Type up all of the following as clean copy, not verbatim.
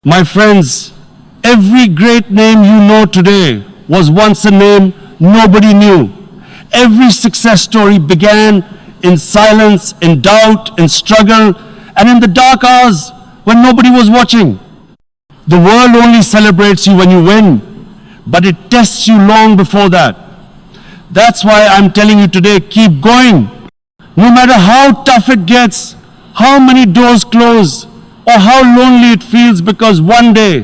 My friends, every great name you know today was once a name nobody knew. Every success story began in silence, in doubt, in struggle, and in the dark hours when nobody was watching. The world only celebrates you when you win, but it tests you long before that. That's why I'm telling you today, keep going. No matter how tough it gets, how many doors close, or how lonely it feels, because one day,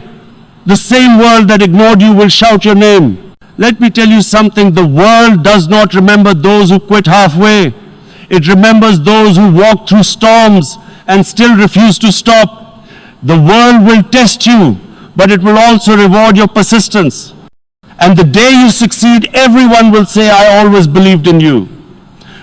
the same world that ignored you will shout your name. Let me tell you something, the world does not remember those who quit halfway. It remembers those who walk through storms and still refuse to stop. The world will test you, but it will also reward your persistence. And the day you succeed, everyone will say, I always believed in you.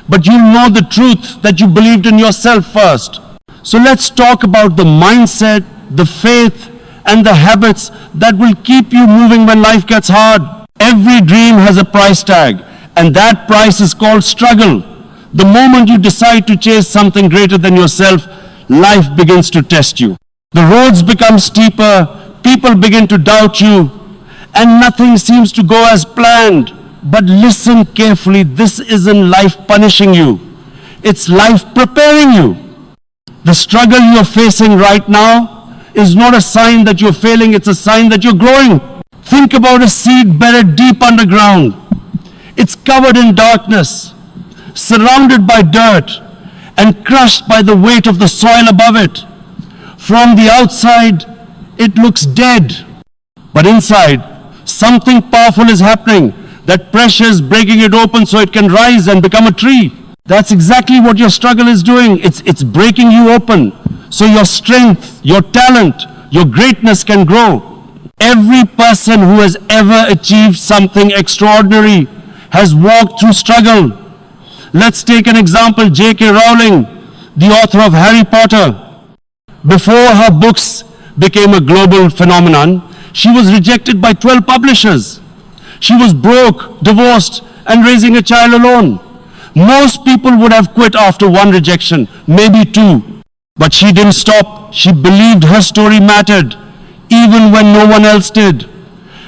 But you'll know the truth that you believed in yourself first. So let's talk about the mindset, the faith, and the habits that will keep you moving when life gets hard. Every dream has a price tag, and that price is called struggle. The moment you decide to chase something greater than yourself, life begins to test you. The roads become steeper, people begin to doubt you, and nothing seems to go as planned. But listen carefully, this isn't life punishing you. It's life preparing you. The struggle you're facing right now is not a sign that you're failing, it's a sign that you're growing. Think about a seed buried deep underground. It's covered in darkness, surrounded by dirt, and crushed by the weight of the soil above it. From the outside, it looks dead. But inside, something powerful is happening. That pressure is breaking it open so it can rise and become a tree. That's exactly what your struggle is doing. It's breaking you open so your strength, your talent, your greatness can grow. Every person who has ever achieved something extraordinary has walked through struggle. Let's take an example, J.K. Rowling, the author of Harry Potter. Before her books became a global phenomenon, she was rejected by 12 publishers. She was broke, divorced, and raising a child alone. Most people would have quit after one rejection, maybe two. But she didn't stop. She believed her story mattered, even when no one else did.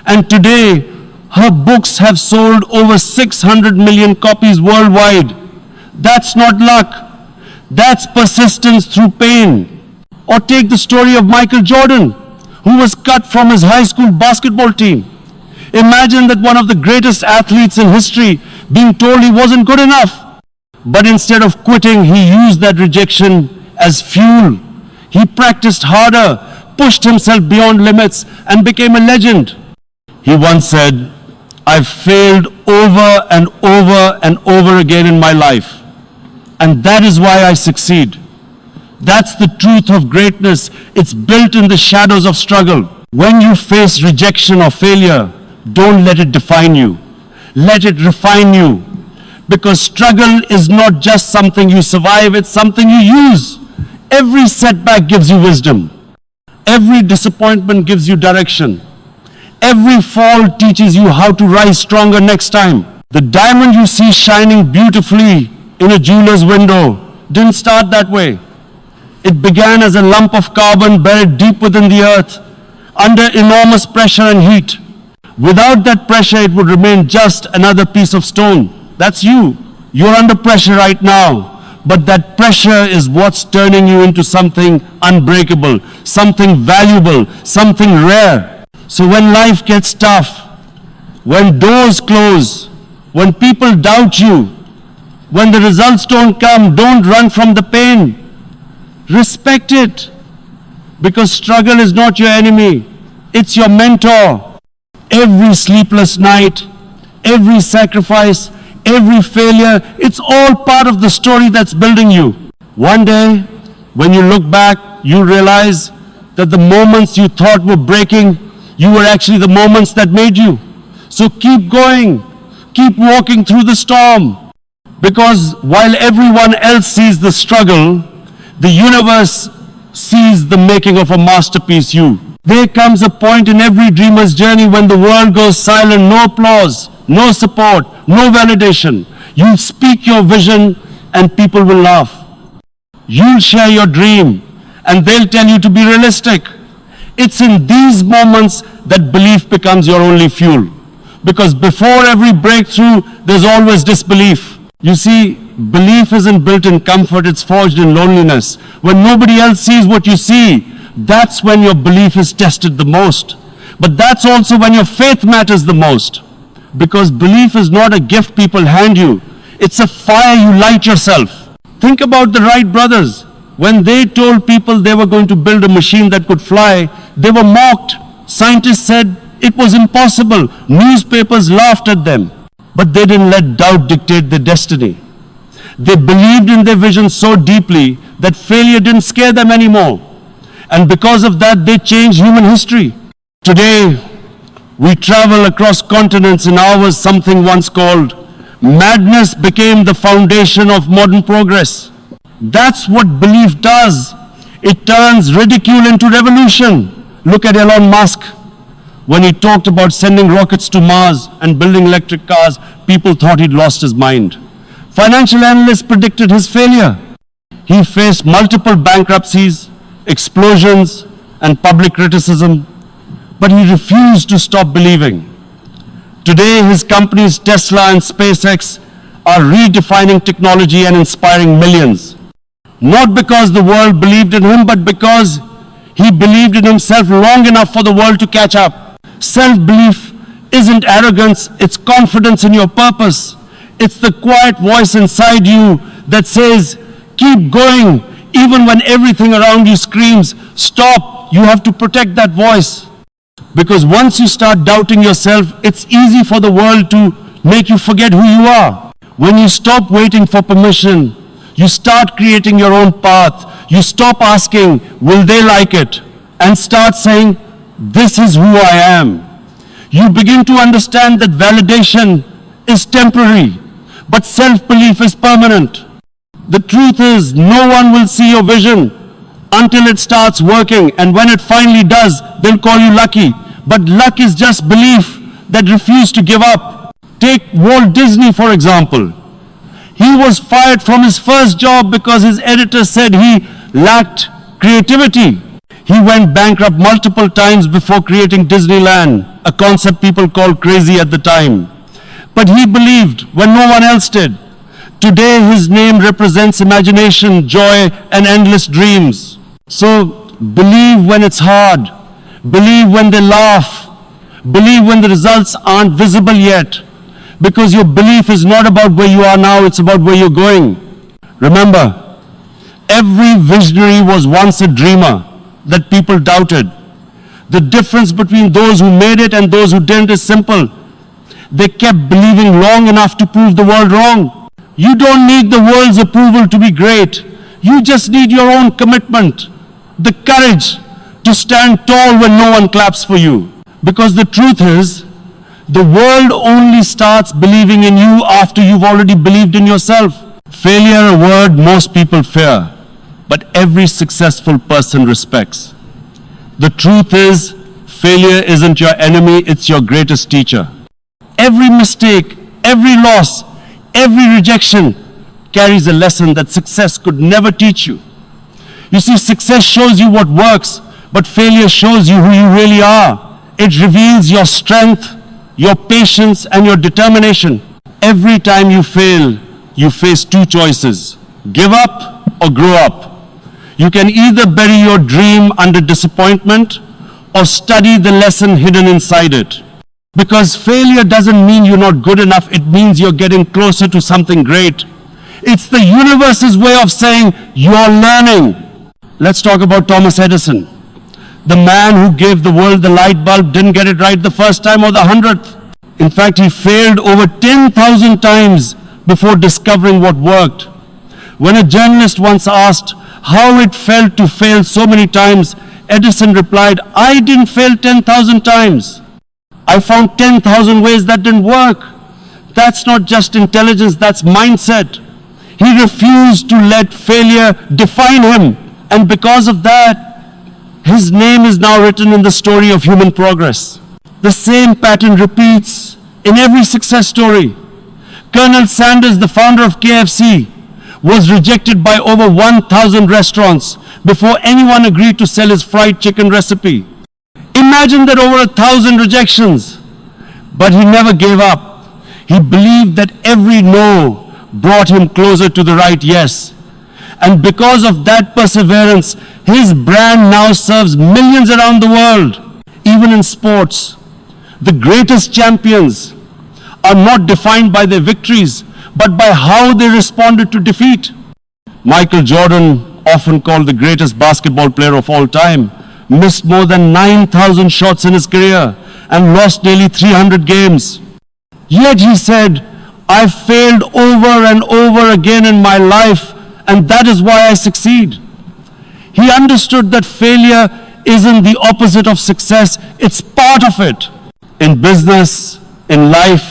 And today, her books have sold over 600 million copies worldwide. That's not luck. That's persistence through pain. Or take the story of Michael Jordan, who was cut from his high school basketball team. Imagine that one of the greatest athletes in history being told he wasn't good enough. But instead of quitting, he used that rejection as fuel. He practiced harder, pushed himself beyond limits, and became a legend. He once said, I've failed over and over and over again in my life. And that is why I succeed. That's the truth of greatness. It's built in the shadows of struggle. When you face rejection or failure, don't let it define you. Let it refine you. Because struggle is not just something you survive, it's something you use. Every setback gives you wisdom. Every disappointment gives you direction. Every fall teaches you how to rise stronger next time. The diamond you see shining beautifully in a jeweler's window didn't start that way. It began as a lump of carbon buried deep within the earth, under enormous pressure and heat. Without that pressure, it would remain just another piece of stone. That's you. You're under pressure right now, but that pressure is what's turning you into something unbreakable, something valuable, something rare. So when life gets tough, when doors close, when people doubt you, when the results don't come, don't run from the pain. Respect it, because struggle is not your enemy, it's your mentor. Every sleepless night, every sacrifice, every failure, it's all part of the story that's building you. One day, when you look back, you realize that the moments you thought were breaking, you were actually the moments that made you. So keep going, keep walking through the storm. Because while everyone else sees the struggle, the universe sees the making of a masterpiece, you. There comes a point in every dreamer's journey when the world goes silent, no applause, no support, no validation. You'll speak your vision and people will laugh. You'll share your dream and they'll tell you to be realistic. It's in these moments that belief becomes your only fuel. Because before every breakthrough, there's always disbelief. You see, belief isn't built in comfort, it's forged in loneliness. When nobody else sees what you see, that's when your belief is tested the most. But that's also when your faith matters the most. Because belief is not a gift people hand you, it's a fire you light yourself. Think about the Wright brothers. When they told people they were going to build a machine that could fly, they were mocked. Scientists said it was impossible. Newspapers laughed at them. But they didn't let doubt dictate their destiny. They believed in their vision so deeply that failure didn't scare them anymore. And because of that, they changed human history. Today, we travel across continents in hours. Something once called madness became the foundation of modern progress. That's what belief does. It turns ridicule into revolution. Look at Elon Musk. When he talked about sending rockets to Mars and building electric cars, people thought he'd lost his mind. Financial analysts predicted his failure. He faced multiple bankruptcies, explosions, and public criticism, but he refused to stop believing. Today, his companies Tesla and SpaceX are redefining technology and inspiring millions. Not because the world believed in him, but because he believed in himself long enough for the world to catch up. Self-belief isn't arrogance, it's confidence in your purpose. It's the quiet voice inside you that says, keep going, even when everything around you screams, stop. You have to protect that voice. Because once you start doubting yourself, it's easy for the world to make you forget who you are. When you stop waiting for permission, you start creating your own path. You stop asking, will they like it? And start saying, this is who I am. You begin to understand that validation is temporary, but self-belief is permanent. The truth is, no one will see your vision until it starts working, and when it finally does, they'll call you lucky. But luck is just belief that refused to give up. Take Walt Disney, for example. He was fired from his first job because his editor said he lacked creativity. He went bankrupt multiple times before creating Disneyland, a concept people called crazy at the time. But he believed when no one else did. Today, his name represents imagination, joy, and endless dreams. So, believe when it's hard. Believe when they laugh. Believe when the results aren't visible yet. Because your belief is not about where you are now, it's about where you're going. Remember, every visionary was once a dreamer that people doubted. The difference between those who made it and those who didn't is simple. They kept believing long enough to prove the world wrong. You don't need the world's approval to be great. You just need your own commitment, the courage to stand tall when no one claps for you. Because the truth is, the world only starts believing in you after you've already believed in yourself. Failure, a word most people fear, but every successful person respects. The truth is, failure isn't your enemy, it's your greatest teacher. Every mistake, every loss, every rejection carries a lesson that success could never teach you. You see, success shows you what works, but failure shows you who you really are. It reveals your strength, your patience, and your determination. Every time you fail, you face two choices: give up or grow up. You can either bury your dream under disappointment or study the lesson hidden inside it. Because failure doesn't mean you're not good enough, it means you're getting closer to something great. It's the universe's way of saying you're learning. Let's talk about Thomas Edison. The man who gave the world the light bulb didn't get it right the first time or the 100th. In fact, he failed over 10,000 times before discovering what worked. When a journalist once asked how it felt to fail so many times, Edison replied, I didn't fail 10,000 times. I found 10,000 ways that didn't work. That's not just intelligence, that's mindset. He refused to let failure define him. And because of that, his name is now written in the story of human progress. The same pattern repeats in every success story. Colonel Sanders, the founder of KFC, was rejected by over 1,000 restaurants before anyone agreed to sell his fried chicken recipe. Imagine that, over 1,000 rejections. But he never gave up. He believed that every no brought him closer to the right yes. And because of that perseverance, his brand now serves millions around the world. Even in sports, the greatest champions are not defined by their victories, but by how they responded to defeat. Michael Jordan, often called the greatest basketball player of all time, missed more than 9,000 shots in his career and lost nearly 300 games. Yet he said, "I've failed over and over again in my life, and that is why I succeed." He understood that failure isn't the opposite of success, it's part of it. In business, in life,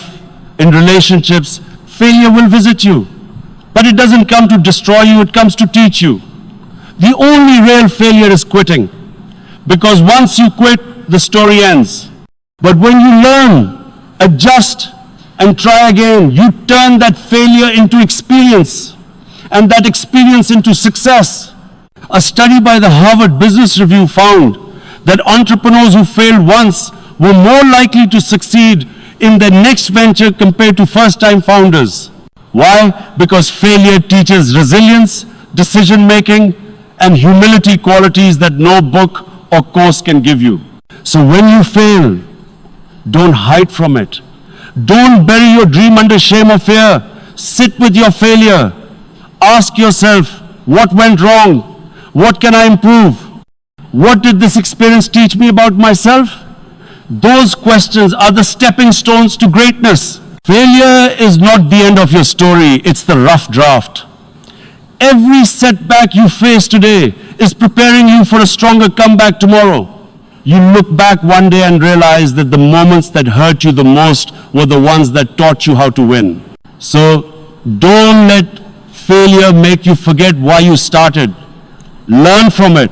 in relationships, failure will visit you. But it doesn't come to destroy you, it comes to teach you. The only real failure is quitting. Because once you quit, the story ends. But when you learn, adjust, and try again, you turn that failure into experience, and that experience into success. A study by the Harvard Business Review found that entrepreneurs who failed once were more likely to succeed in their next venture compared to first-time founders. Why? Because failure teaches resilience, decision-making, and humility, qualities that no book or course can give you. So when you fail, don't hide from it. Don't bury your dream under shame or fear. Sit with your failure. Ask yourself, what went wrong? What can I improve? What did this experience teach me about myself? Those questions are the stepping stones to greatness. Failure is not the end of your story, it's the rough draft. Every setback you face today is preparing you for a stronger comeback tomorrow. You look back one day and realize that the moments that hurt you the most were the ones that taught you how to win. So don't let failure make you forget why you started. Learn from it.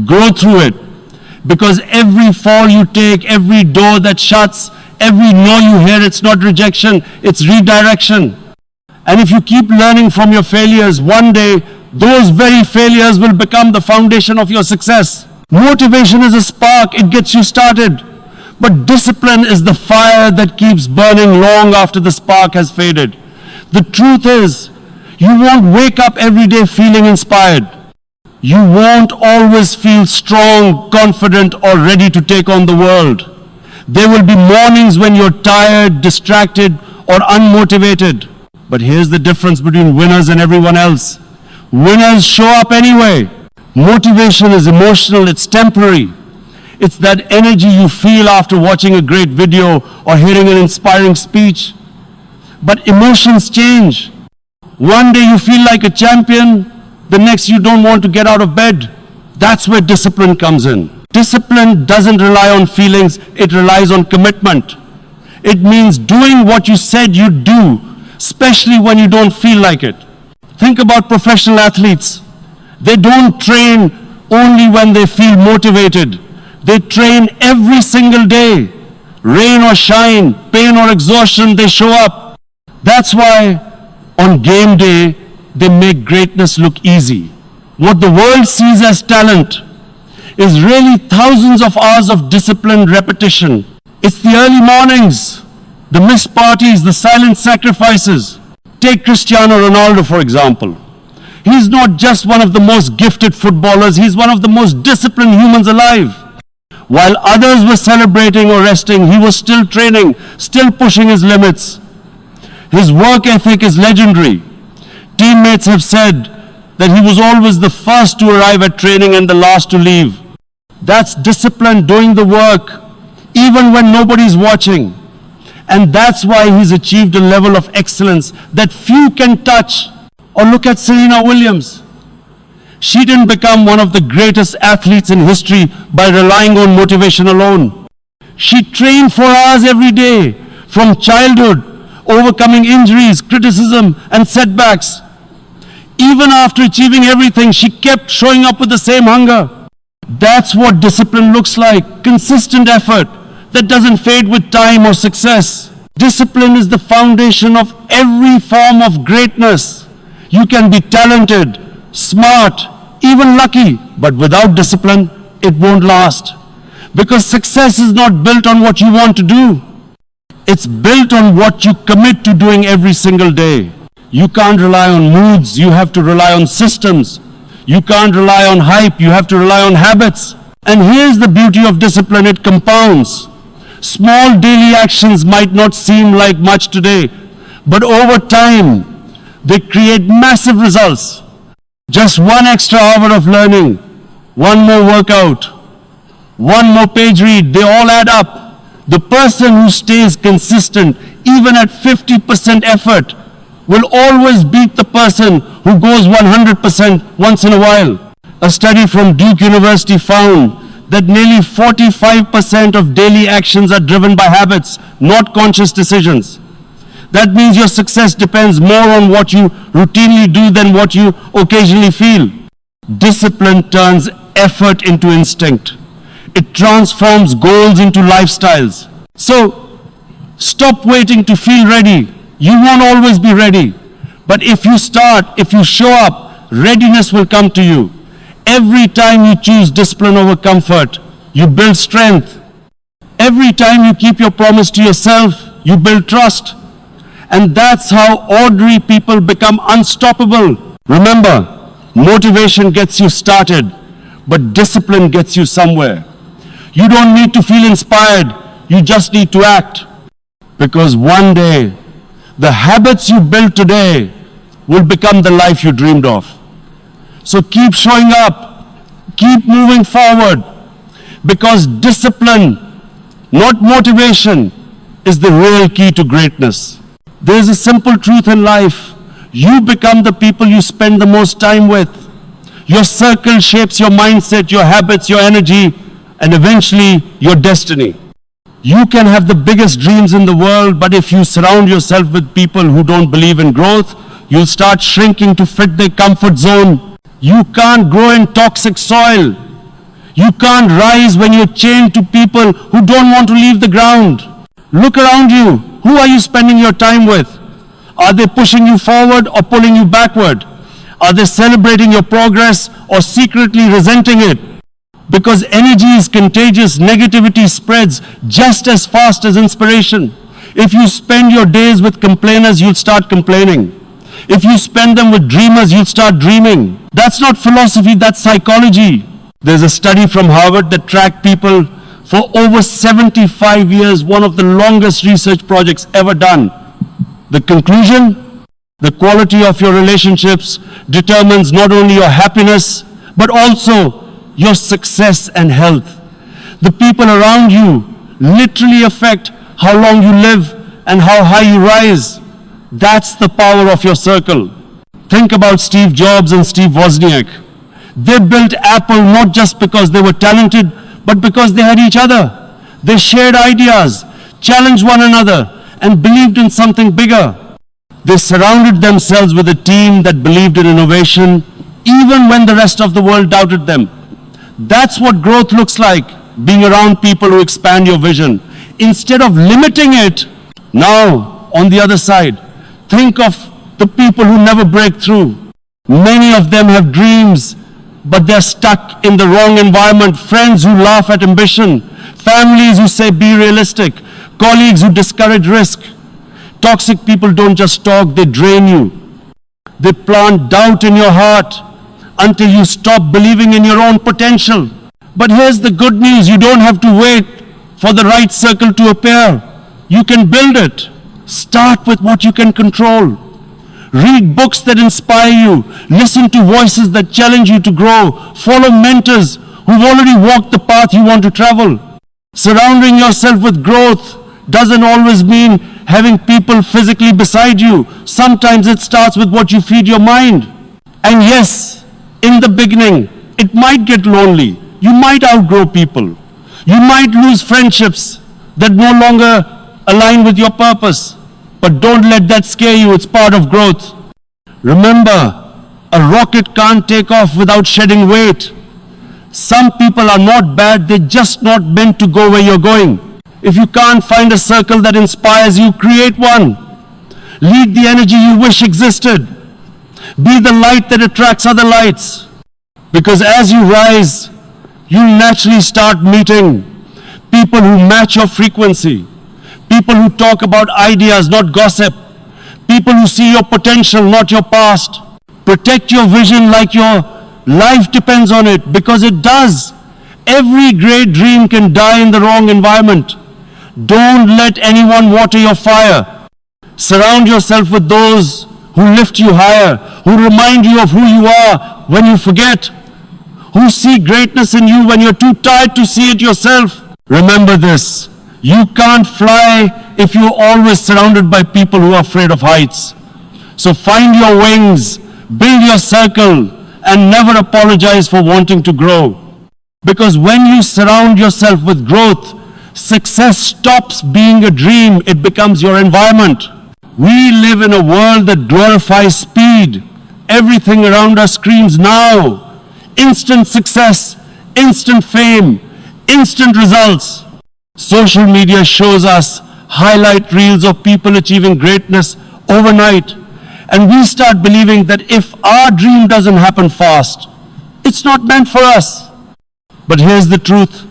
Grow through it. Because every fall you take, every door that shuts, every no you hear, it's not rejection, it's redirection. And if you keep learning from your failures, one day those very failures will become the foundation of your success. Motivation is a spark, it gets you started. But discipline is the fire that keeps burning long after the spark has faded. The truth is, you won't wake up every day feeling inspired. You won't always feel strong, confident, or ready to take on the world. There will be mornings when you're tired, distracted, or unmotivated. But here's the difference between winners and everyone else. Winners show up anyway. Motivation is emotional, it's temporary. It's that energy you feel after watching a great video or hearing an inspiring speech. But emotions change. One day you feel like a champion, the next you don't want to get out of bed. That's where discipline comes in. Discipline doesn't rely on feelings, it relies on commitment. It means doing what you said you'd do, especially when you don't feel like it. Think about professional athletes. They don't train only when they feel motivated. They train every single day. Rain or shine, pain or exhaustion, they show up. That's why on game day, they make greatness look easy. What the world sees as talent is really thousands of hours of disciplined repetition. It's the early mornings, the missed parties, the silent sacrifices. Take Cristiano Ronaldo, for example. He's not just one of the most gifted footballers, he's one of the most disciplined humans alive. While others were celebrating or resting, he was still training, still pushing his limits. His work ethic is legendary. Teammates have said that he was always the first to arrive at training and the last to leave. That's discipline, doing the work, even when nobody's watching. And that's why he's achieved a level of excellence that few can touch. Or look at Serena Williams. She didn't become one of the greatest athletes in history by relying on motivation alone. She trained for hours every day, from childhood, overcoming injuries, criticism, and setbacks. Even after achieving everything, she kept showing up with the same hunger. That's what discipline looks like, consistent effort that doesn't fade with time or success. Discipline is the foundation of every form of greatness. You can be talented, smart, even lucky, but without discipline, it won't last. Because success is not built on what you want to do. It's built on what you commit to doing every single day. You can't rely on moods, you have to rely on systems. You can't rely on hype, you have to rely on habits. And here's the beauty of discipline, it compounds. Small daily actions might not seem like much today, but over time, they create massive results. Just one extra hour of learning, one more workout, one more page read, they all add up. The person who stays consistent, even at 50% effort, will always beat the person who goes 100% once in a while. A study from Duke University found that nearly 45% of daily actions are driven by habits, not conscious decisions. That means your success depends more on what you routinely do than what you occasionally feel. Discipline turns effort into instinct. It transforms goals into lifestyles. So, stop waiting to feel ready. You won't always be ready. But if you start, if you show up, readiness will come to you. Every time you choose discipline over comfort, you build strength. Every time you keep your promise to yourself, you build trust. And that's how ordinary people become unstoppable. Remember, motivation gets you started, but discipline gets you somewhere. You don't need to feel inspired, you just need to act. Because one day, the habits you build today will become the life you dreamed of. So keep showing up, keep moving forward, because discipline, not motivation, is the real key to greatness. There's a simple truth in life. You become the people you spend the most time with. Your circle shapes your mindset, your habits, your energy, and eventually your destiny. You can have the biggest dreams in the world, but if you surround yourself with people who don't believe in growth, you'll start shrinking to fit their comfort zone. You can't grow in toxic soil. You can't rise when you're chained to people who don't want to leave the ground. Look around you. Who are you spending your time with? Are they pushing you forward or pulling you backward? Are they celebrating your progress or secretly resenting it? Because energy is contagious, negativity spreads just as fast as inspiration. If you spend your days with complainers, you'll start complaining. If you spend them with dreamers, you'll start dreaming. That's not philosophy, that's psychology. There's a study from Harvard that tracked people for over 75 years, one of the longest research projects ever done. The conclusion? The quality of your relationships determines not only your happiness, but also your success and health. The people around you literally affect how long you live and how high you rise. That's the power of your circle. Think about Steve Jobs and Steve Wozniak. They built Apple not just because they were talented, but because they had each other. They shared ideas, challenged one another, and believed in something bigger. They surrounded themselves with a team that believed in innovation, even when the rest of the world doubted them. That's what growth looks like, being around people who expand your vision. Instead of limiting it, now, on the other side, think of the people who never break through. Many of them have dreams, but they're stuck in the wrong environment. Friends who laugh at ambition, families who say be realistic, colleagues who discourage risk. Toxic people don't just talk, they drain you. They plant doubt in your heart until you stop believing in your own potential. But here's the good news, you don't have to wait for the right circle to appear. You can build it. Start with what you can control. Read books that inspire you. Listen to voices that challenge you to grow. Follow mentors who've already walked the path you want to travel. Surrounding yourself with growth doesn't always mean having people physically beside you. Sometimes it starts with what you feed your mind. And yes, in the beginning, it might get lonely. You might outgrow people. You might lose friendships that no longer align with your purpose. But don't let that scare you, it's part of growth. Remember, a rocket can't take off without shedding weight. Some people are not bad, they're just not meant to go where you're going. If you can't find a circle that inspires you, create one. Lead the energy you wish existed. Be the light that attracts other lights. Because as you rise, you'll naturally start meeting people who match your frequency, people who talk about ideas, not gossip, people who see your potential, not your past. Protect your vision like your life depends on it, because it does. Every great dream can die in the wrong environment. Don't let anyone water your fire. Surround yourself with those who lift you higher, who remind you of who you are when you forget, who see greatness in you when you're too tired to see it yourself. Remember this: you can't fly if you're always surrounded by people who are afraid of heights. So find your wings, build your circle, and never apologize for wanting to grow. Because when you surround yourself with growth, success stops being a dream, it becomes your environment. We live in a world that glorifies speed. Everything around us screams now. Instant success, instant fame, instant results. Social media shows us highlight reels of people achieving greatness overnight. And we start believing that if our dream doesn't happen fast, it's not meant for us. But here's the truth: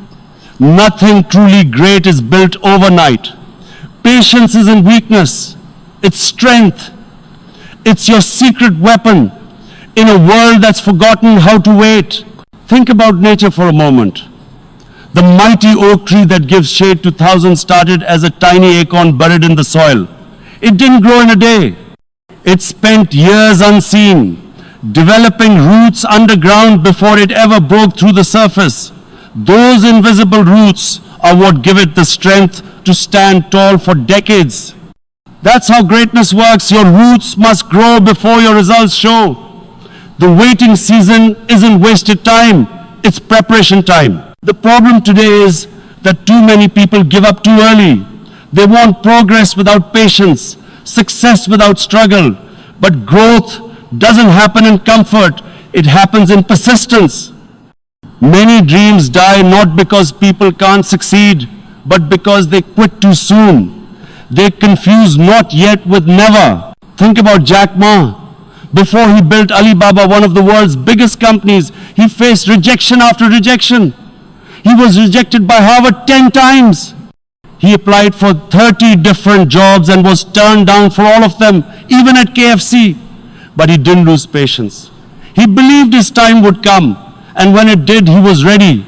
nothing truly great is built overnight. Patience isn't weakness, it's strength. It's your secret weapon in a world that's forgotten how to wait. Think about nature for a moment. The mighty oak tree that gives shade to thousands started as a tiny acorn buried in the soil. It didn't grow in a day. It spent years unseen, developing roots underground before it ever broke through the surface. Those invisible roots are what give it the strength to stand tall for decades. That's how greatness works. Your roots must grow before your results show. The waiting season isn't wasted time, it's preparation time. The problem today is that too many people give up too early. They want progress without patience, success without struggle. But growth doesn't happen in comfort, it happens in persistence. Many dreams die not because people can't succeed, but because they quit too soon. They confuse not yet with never. Think about Jack Ma. Before he built Alibaba, one of the world's biggest companies, he faced rejection after rejection. He was rejected by Harvard 10 times. He applied for 30 different jobs and was turned down for all of them, even at KFC. But he didn't lose patience. He believed his time would come, and when it did, he was ready.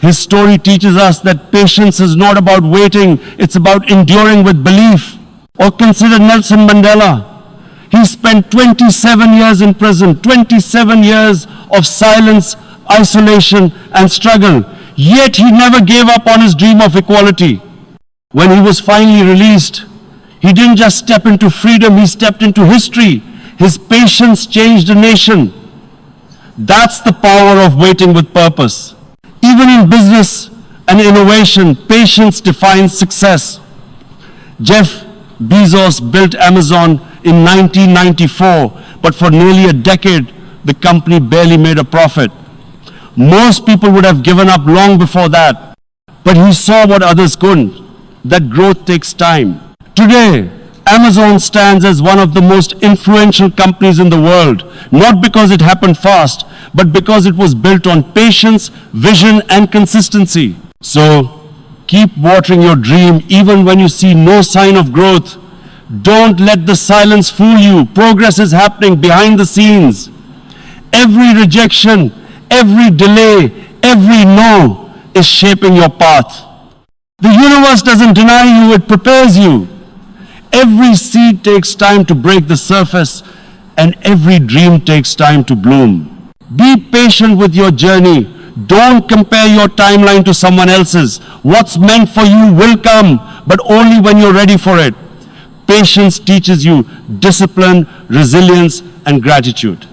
His story teaches us that patience is not about waiting, it's about enduring with belief. Or consider Nelson Mandela. He spent 27 years in prison, 27 years of silence, isolation, and struggle. Yet he never gave up on his dream of equality. When he was finally released, he didn't just step into freedom, he stepped into history. His patience changed a nation. That's the power of waiting with purpose. Even in business and innovation, patience defines success. Jeff Bezos built Amazon in 1994, but for nearly a decade, the company barely made a profit. Most people would have given up long before that, but he saw what others couldn't, that growth takes time. Today, Amazon stands as one of the most influential companies in the world, not because it happened fast, but because it was built on patience, vision, and consistency. So, keep watering your dream even when you see no sign of growth. Don't let the silence fool you. Progress is happening behind the scenes. Every rejection, every delay, every no is shaping your path. The universe doesn't deny you, it prepares you. Every seed takes time to break the surface, and every dream takes time to bloom. Be patient with your journey. Don't compare your timeline to someone else's. What's meant for you will come, but only when you're ready for it. Patience teaches you discipline, resilience, and gratitude.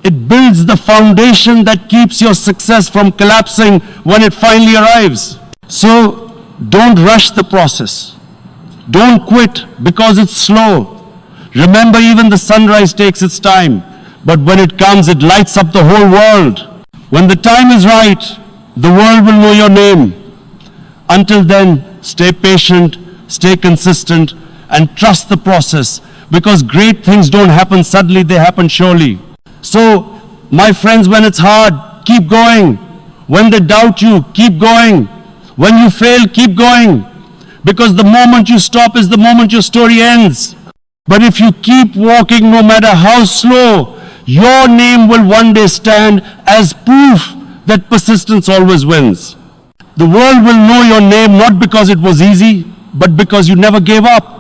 It builds the foundation that keeps your success from collapsing when it finally arrives. So, don't rush the process. Don't quit because it's slow. Remember, even the sunrise takes its time, but when it comes, it lights up the whole world. When the time is right, the world will know your name. Until then, stay patient, stay consistent, and trust the process, because great things don't happen suddenly, they happen surely. So, my friends, when it's hard, keep going. When they doubt you, keep going. When you fail, keep going, because the moment you stop is the moment your story ends. But if you keep walking, no matter how slow, your name will one day stand as proof that persistence always wins. The world will know your name not because it was easy, but because you never gave up.